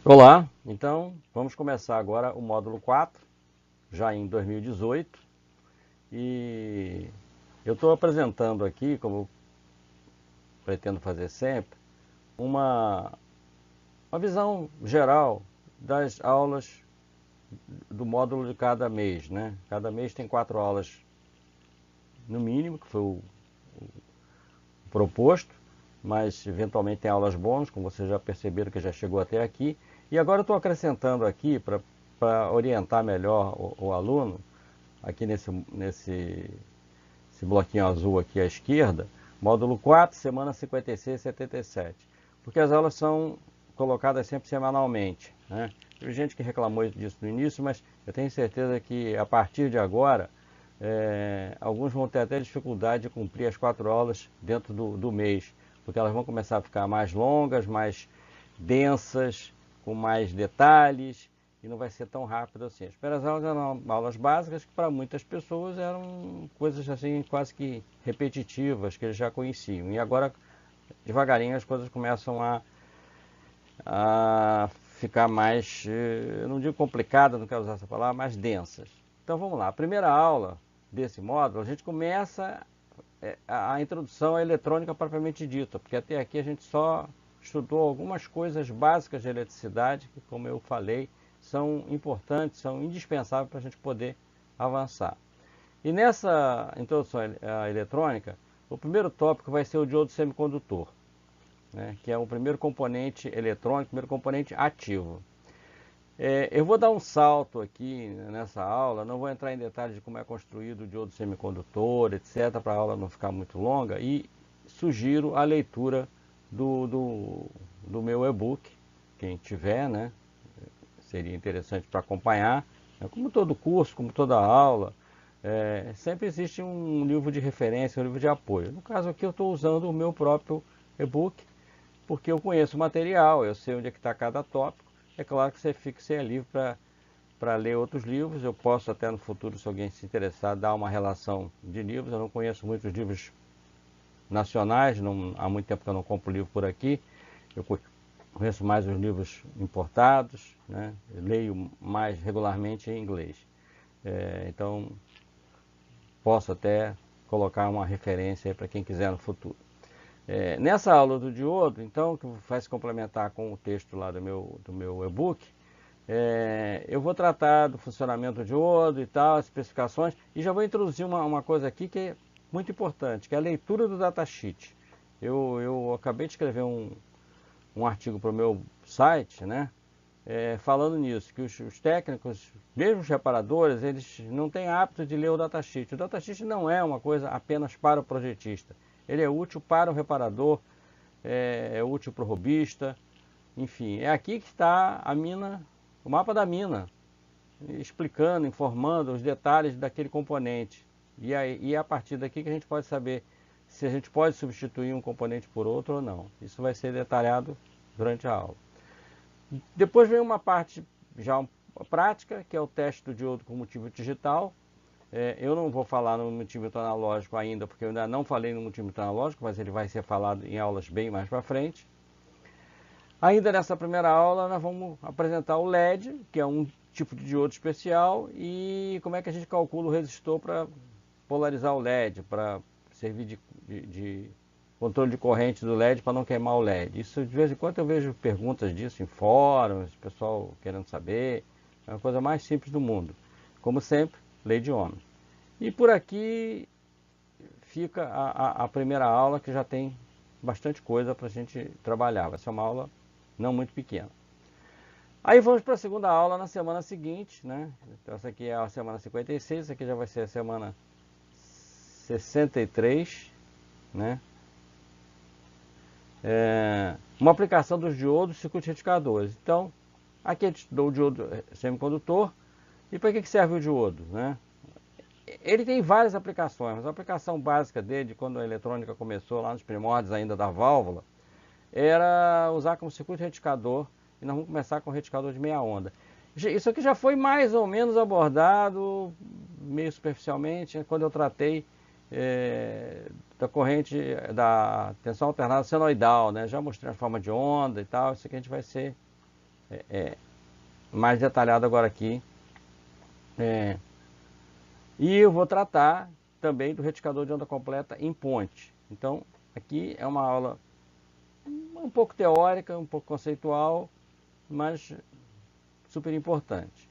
Olá, então vamos começar agora o módulo 4, já em 2018, e eu estou apresentando aqui, como eu pretendo fazer sempre, uma, uma visão geral das aulas do módulo de cada mês, né? Cada mês tem 4 aulas no mínimo, que foi o proposto, mas eventualmente tem aulas bônus, como vocês já perceberam que já chegou até aqui. E agora eu estou acrescentando aqui para orientar melhor o aluno, aqui nesse bloquinho azul aqui à esquerda, módulo 4, semana 56 e 77. Porque as aulas são colocadas sempre semanalmente, né? Teve gente que reclamou disso no início, mas eu tenho certeza que a partir de agora, alguns vão ter até dificuldade de cumprir as 4 aulas dentro do mês, porque elas vão começar a ficar mais longas, mais densas, com mais detalhes, e não vai ser tão rápido assim. As primeiras aulas eram aulas básicas que para muitas pessoas eram coisas assim quase que repetitivas, que eles já conheciam. E agora, devagarinho, as coisas começam a ficar mais, eu não digo complicada, não quero usar essa palavra, mais densas. Então vamos lá, a primeira aula desse módulo, a gente começa a introdução à eletrônica propriamente dita, porque até aqui a gente só estudou algumas coisas básicas de eletricidade, que como eu falei, são importantes, são indispensáveis para a gente poder avançar. E nessa introdução à eletrônica, o primeiro tópico vai ser o diodo semicondutor, né, que é o primeiro componente eletrônico, o primeiro componente ativo. Eu vou dar um salto aqui nessa aula, não vou entrar em detalhes de como é construído o diodo semicondutor, etc., para a aula não ficar muito longa, e sugiro a leitura do meu e-book, quem tiver, né, seria interessante para acompanhar. Como todo curso, como toda aula, sempre existe um livro de referência, um livro de apoio. No caso aqui eu estou usando o meu próprio e-book, porque eu conheço o material, eu sei onde é que está cada tópico. É claro que você fica sem livro para ler outros livros. Eu posso até no futuro, se alguém se interessar, dar uma relação de livros. Eu não conheço muitos livros nacionais, não, há muito tempo que eu não compro livro por aqui. Eu conheço mais os livros importados, né? Eu leio mais regularmente em inglês. Então, posso até colocar uma referência para quem quiser no futuro. Nessa aula do diodo, então, que vai se complementar com o texto lá do meu e-book, eu vou tratar do funcionamento do diodo e tal, as especificações, e já vou introduzir uma coisa aqui que é muito importante, que é a leitura do datasheet. Eu acabei de escrever um artigo para o meu site, né, falando nisso, que os técnicos, mesmo os reparadores, eles não têm hábito de ler o datasheet. O datasheet não é uma coisa apenas para o projetista. Ele é útil para o reparador, é útil para o robista, enfim. É aqui que está a mina, o mapa da mina, explicando, informando os detalhes daquele componente. E é a partir daqui que a gente pode saber se a gente pode substituir um componente por outro ou não. Isso vai ser detalhado durante a aula. Depois vem uma parte já prática, que é o teste do diodo com multímetro digital. Eu não vou falar no multímetro analógico ainda, porque eu ainda não falei no multímetro analógico, mas ele vai ser falado em aulas bem mais para frente. Ainda nessa primeira aula, nós vamos apresentar o LED, que é um tipo de diodo especial, e como é que a gente calcula o resistor para polarizar o LED, para servir de controle de corrente do LED para não queimar o LED. Isso, de vez em quando, eu vejo perguntas disso em fóruns, pessoal querendo saber. É a coisa mais simples do mundo. Como sempre, lei de Ohm. E por aqui fica a primeira aula, que já tem bastante coisa para a gente trabalhar. Vai ser uma aula não muito pequena. Aí vamos para a segunda aula na semana seguinte, né? Então essa aqui é a semana 56, essa aqui já vai ser a semana 63, né? Uma aplicação dos diodos e circuitos retificadores. Então, aqui a gente estudou o diodo semicondutor. E para que serve o diodo, né? Ele tem várias aplicações, mas a aplicação básica dele, quando a eletrônica começou lá nos primórdios ainda da válvula, era usar como circuito retificador, e nós vamos começar com o retificador de meia onda. Isso aqui já foi mais ou menos abordado, meio superficialmente, quando eu tratei da corrente da tensão alternada senoidal, né? Já mostrei a forma de onda e tal, isso aqui a gente vai ser mais detalhado agora aqui. E eu vou tratar também do retificador de onda completa em ponte. Então, aqui é uma aula um pouco teórica, um pouco conceitual, mas super importante.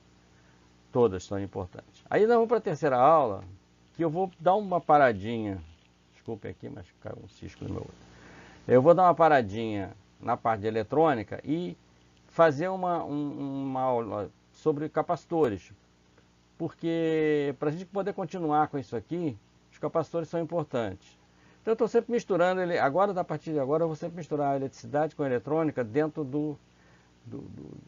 Todas são importantes. Aí nós vamos para a terceira aula, que eu vou dar uma paradinha. Desculpe aqui, mas caiu um cisco no meu olho. Eu vou dar uma paradinha na parte de eletrônica e fazer uma aula sobre capacitores. Porque para a gente poder continuar com isso aqui, os capacitores são importantes. Então eu estou sempre misturando ele. Agora, a partir de agora, eu vou sempre misturar a eletricidade com a eletrônica dentro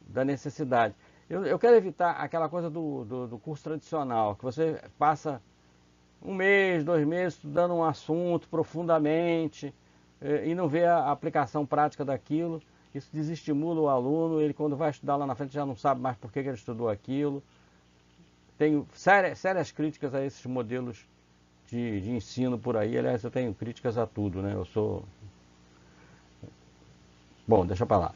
da necessidade. Eu quero evitar aquela coisa do curso tradicional, que você passa 1 mês, 2 meses estudando um assunto profundamente e não vê a aplicação prática daquilo. Isso desestimula o aluno, ele quando vai estudar lá na frente já não sabe mais por que ele estudou aquilo. Tenho sérias críticas a esses modelos de ensino por aí. Aliás, eu tenho críticas a tudo, né? Eu sou... Bom, deixa pra lá.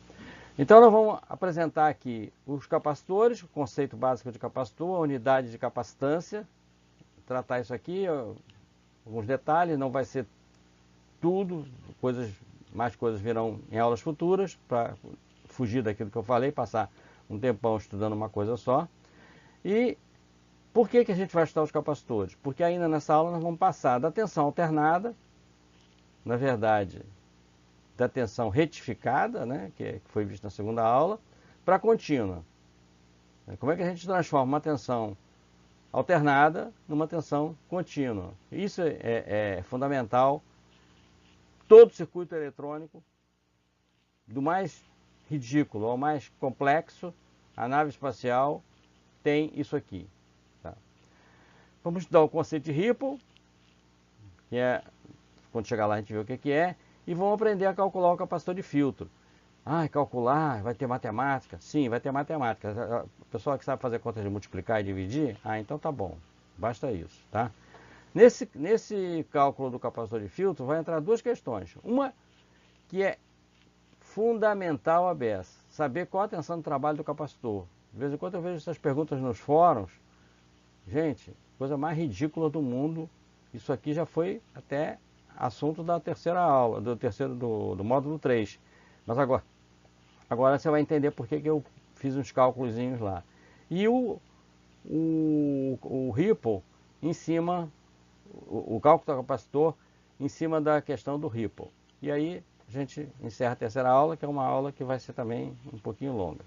Então nós vamos apresentar aqui os capacitores, o conceito básico de capacitor, a unidade de capacitância, tratar isso aqui, alguns detalhes, não vai ser tudo, mais coisas virão em aulas futuras, para fugir daquilo que eu falei, passar um tempão estudando uma coisa só. E por que a gente vai estudar os capacitores? Porque ainda nessa aula nós vamos passar da tensão alternada, na verdade, da tensão retificada, né, que foi visto na segunda aula, para a contínua. Como é que a gente transforma uma tensão alternada numa tensão contínua? Isso é fundamental. Todo circuito eletrônico, do mais ridículo ao mais complexo, a nave espacial tem isso aqui. Tá? Vamos estudar o conceito de Ripple, que é, quando chegar lá a gente vê o que é, e vamos aprender a calcular o capacitor de filtro. Calcular, vai ter matemática? Sim, vai ter matemática. O pessoal que sabe fazer contas de multiplicar e dividir, então tá bom, basta isso, tá? Nesse cálculo do capacitor de filtro vai entrar duas questões. Uma que é fundamental a beça, saber qual a tensão de trabalho do capacitor. De vez em quando eu vejo essas perguntas nos fóruns. Gente, coisa mais ridícula do mundo. Isso aqui já foi até assunto da terceira aula, do módulo 3. Mas agora você vai entender por que eu fiz uns cálculozinhos lá. E o Ripple em cima, o cálculo do capacitor em cima da questão do Ripple. E aí a gente encerra a terceira aula, que é uma aula que vai ser também um pouquinho longa.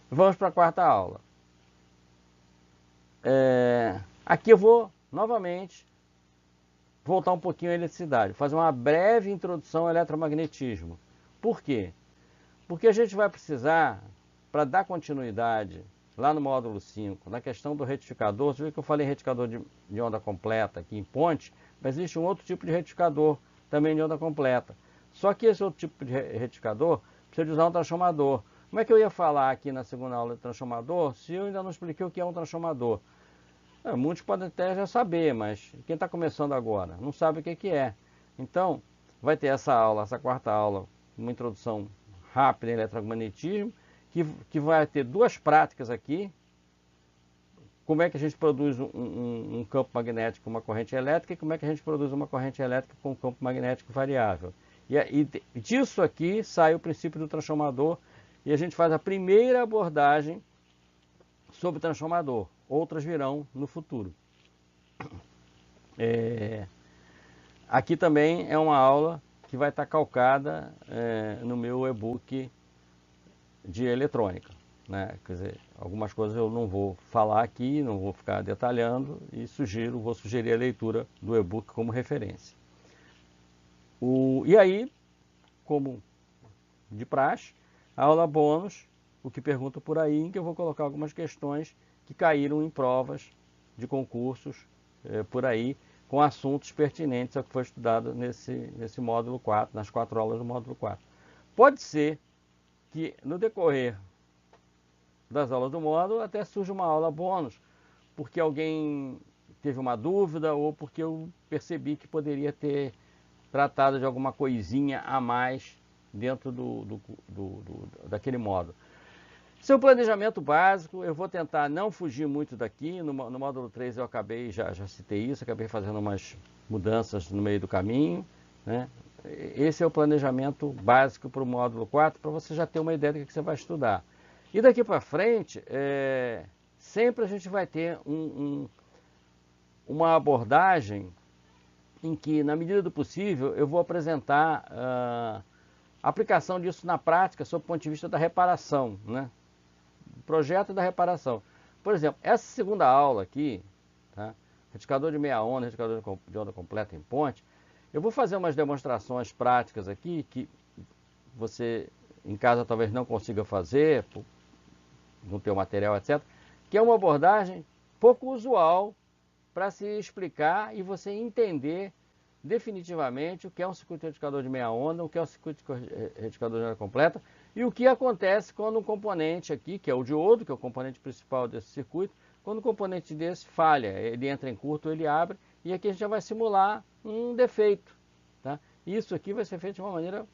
Vamos para a quarta aula. Aqui eu vou novamente voltar um pouquinho à eletricidade, fazer uma breve introdução ao eletromagnetismo. Por quê? Porque a gente vai precisar, para dar continuidade lá no módulo 5, na questão do retificador. Você viu que eu falei retificador de onda completa aqui em ponte, mas existe um outro tipo de retificador também de onda completa. Só que esse outro tipo de retificador precisa de usar um transformador. Como é que eu ia falar aqui na segunda aula de transformador se eu ainda não expliquei o que é um transformador? Muitos podem até já saber, mas quem está começando agora não sabe o que é. Então, vai ter essa aula, essa quarta aula, uma introdução rápida em eletromagnetismo, que vai ter duas práticas aqui. Como é que a gente produz um campo magnético com uma corrente elétrica e como é que a gente produz uma corrente elétrica com um campo magnético variável. E disso aqui sai o princípio do transformador e a gente faz a primeira abordagem sobre o transformador. Outras virão no futuro. Aqui também é uma aula que vai estar calcada no meu e-book de eletrônica, né? Quer dizer, algumas coisas eu não vou falar aqui, não vou ficar detalhando e vou sugerir a leitura do e-book como referência. E aí, como de praxe, a aula bônus, o que pergunta por aí, em que eu vou colocar algumas questões que caíram em provas de concursos por aí, com assuntos pertinentes ao que foi estudado nesse módulo 4, nas 4 aulas do módulo 4. Pode ser que no decorrer das aulas do módulo até surja uma aula bônus, porque alguém teve uma dúvida ou porque eu percebi que poderia ter tratado de alguma coisinha a mais dentro daquele módulo. Seu planejamento básico, eu vou tentar não fugir muito daqui. No módulo 3 eu acabei, já citei isso, acabei fazendo umas mudanças no meio do caminho, né? Esse é o planejamento básico para o módulo 4, para você já ter uma ideia do que você vai estudar. E daqui para frente, sempre a gente vai ter uma abordagem em que, na medida do possível, eu vou apresentar a aplicação disso na prática, sob o ponto de vista da reparação, né? Projeto da reparação. Por exemplo, essa segunda aula aqui, tá? Retificador de meia onda, retificador de onda completa em ponte, eu vou fazer umas demonstrações práticas aqui, que você em casa talvez não consiga fazer, por não ter o material, etc., que é uma abordagem pouco usual para se explicar e você entender definitivamente o que é um circuito retificador de meia onda, o que é um circuito retificador de onda completa e o que acontece quando um componente aqui, que é o diodo, que é o componente principal desse circuito, quando um componente desse falha, ele entra em curto, ele abre, e aqui a gente já vai simular um defeito, tá? Isso aqui vai ser feito de uma maneira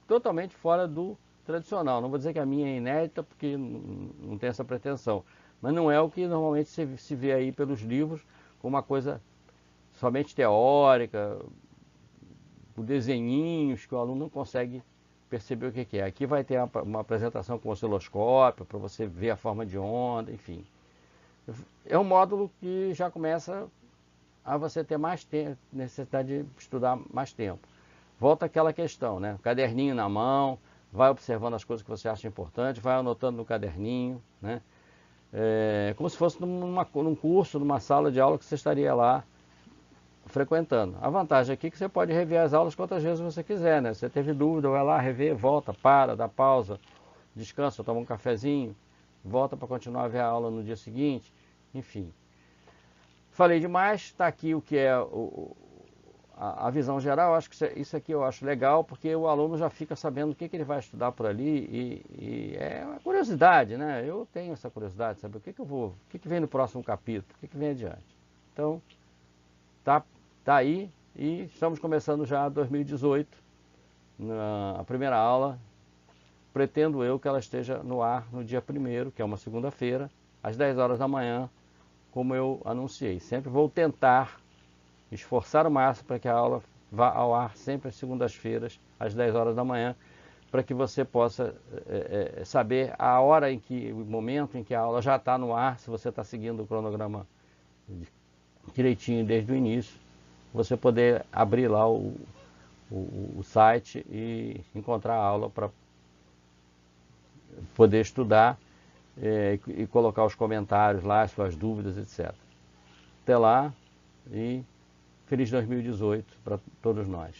totalmente fora do tradicional. Não vou dizer que a minha é inédita, porque não tem essa pretensão, mas não é o que normalmente se vê aí pelos livros, como uma coisa somente teórica, com desenhinhos que o aluno não consegue perceber o que é. Aqui vai ter uma apresentação com osciloscópio, para você ver a forma de onda, enfim. É um módulo que já começa a você ter mais tempo, necessidade de estudar mais tempo. Volta àquela questão, né? Caderninho na mão, vai observando as coisas que você acha importante, vai anotando no caderninho, né? Como se fosse num curso, numa sala de aula que você estaria lá frequentando. A vantagem aqui é que você pode rever as aulas quantas vezes você quiser, né? Você teve dúvida, vai lá, rever, volta, para, dá pausa, descansa, toma um cafezinho, volta para continuar a ver a aula no dia seguinte, enfim. Falei demais, está aqui o que é a visão geral. Acho que isso aqui eu acho legal, porque o aluno já fica sabendo o que ele vai estudar por ali e é uma curiosidade, né? Eu tenho essa curiosidade, saber o que vem no próximo capítulo, o que vem adiante. Então, tá aí e estamos começando já 2018, a primeira aula. Pretendo eu que ela esteja no ar no dia 1º, que é uma segunda-feira, às 10 horas da manhã, como eu anunciei. Sempre vou tentar esforçar o máximo para que a aula vá ao ar sempre às segundas-feiras, às 10 horas da manhã, para que você possa saber a hora o momento em que a aula já está no ar, se você está seguindo o cronograma direitinho desde o início, você poder abrir lá o site e encontrar a aula para poder estudar e colocar os comentários lá, suas dúvidas, etc. Até lá e feliz 2018 para todos nós.